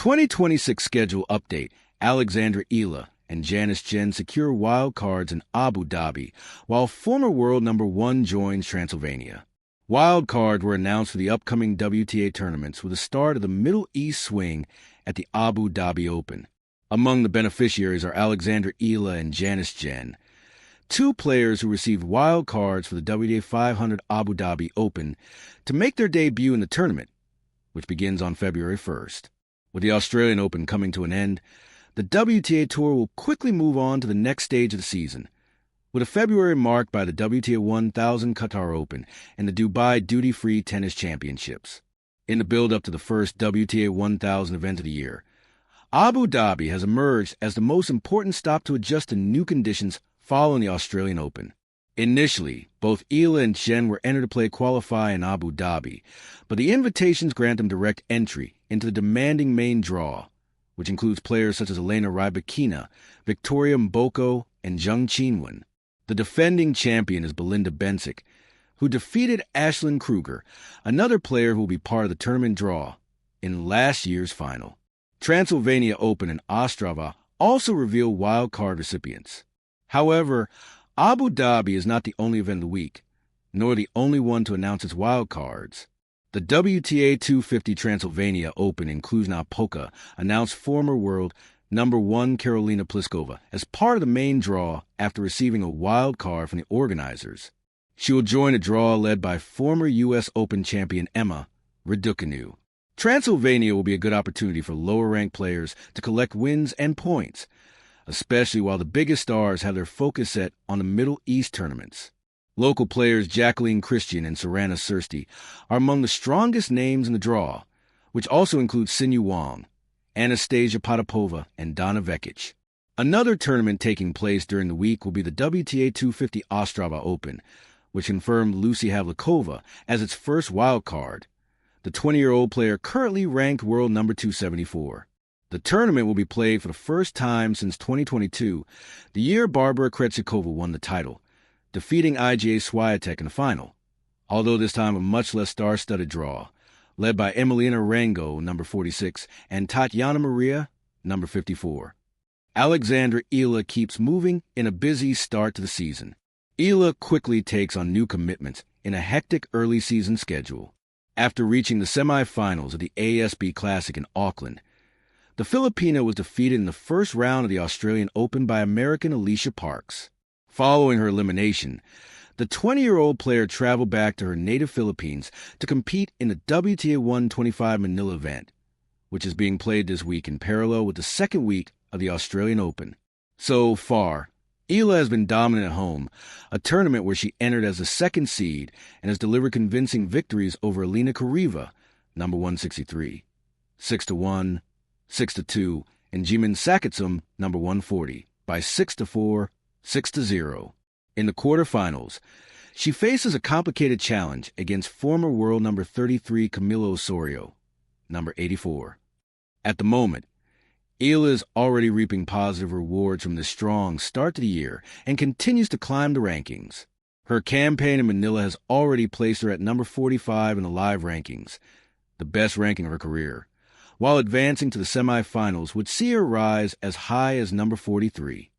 2026 schedule update. Alexandra, Eala, and Janice Tjen secure wildcards in Abu Dhabi, while former world number 1 joins Transylvania. Wildcards were announced for the upcoming WTA tournaments with the start of the Middle East swing at the Abu Dhabi Open. Among the beneficiaries are Alexandra, Eala, and Janice Tjen, two players who received wildcards for the WTA 500 Abu Dhabi Open to make their debut in the tournament, which begins on February 1st. With the Australian Open coming to an end, the WTA Tour will quickly move on to the next stage of the season, with a February marked by the WTA 1000 Qatar Open and the Dubai Duty-Free Tennis Championships. In the build-up to the first WTA 1000 event of the year, Abu Dhabi has emerged as the most important stop to adjust to new conditions following the Australian Open. Initially, both Eala and Tjen were entered to play qualify in Abu Dhabi, but the invitations grant them direct entry into the demanding main draw, which includes players such as Elena Rybakina, Victoria Mboko, and Zheng Qinwen. The defending champion is Belinda Bencic, who defeated Ashlyn Kruger, another player who will be part of the tournament draw, in last year's final. Transylvania Open and Ostrava also reveal wildcard recipients. However, Abu Dhabi is not the only event of the week, nor the only one to announce its wildcards. The WTA 250 Transylvania Open in Cluj-Napoca announced former world number 1 Karolina Pliskova as part of the main draw after receiving a wild card from the organizers. She will join a draw led by former U.S. Open champion Emma Raducanu. Transylvania will be a good opportunity for lower-ranked players to collect wins and points, especially while the biggest stars have their focus set on the Middle East tournaments. Local players Jacqueline Christian and Sarana Sursti are among the strongest names in the draw, which also includes Sinyu Wang, Anastasia Potapova, and Donna Vekic. Another tournament taking place during the week will be the WTA 250 Ostrava Open, which confirmed Lucy Havlikova as its first wildcard, the 20-year-old player currently ranked world number 274. The tournament will be played for the first time since 2022, the year Barbara Krejcikova won the title, defeating IGA Swiatek in the final, although this time a much less star-studded draw, led by Emiliana Rango, number 46, and Tatiana Maria, number 54. Alexandra Eala keeps moving in a busy start to the season. Eala quickly takes on new commitments in a hectic early season schedule. After reaching the semifinals of the ASB Classic in Auckland, the Filipina was defeated in the first round of the Australian Open by American Alicia Parks. Following her elimination, the 20-year-old player traveled back to her native Philippines to compete in the WTA 125 Manila event, which is being played this week in parallel with the second week of the Australian Open. So far, Eala has been dominant at home, a tournament where she entered as the second seed and has delivered convincing victories over Alina Kariva, number 163, 6-1, 6-2, and Jimin Sakitsum, number 140, by 6-4, 6-0. In the quarterfinals, she faces a complicated challenge against former world number 33 Camilo Osorio, number 84. At the moment, Eala is already reaping positive rewards from this strong start to the year and continues to climb the rankings. Her campaign in Manila has already placed her at number 45 in the live rankings, the best ranking of her career, while advancing to the semifinals would see her rise as high as number 43.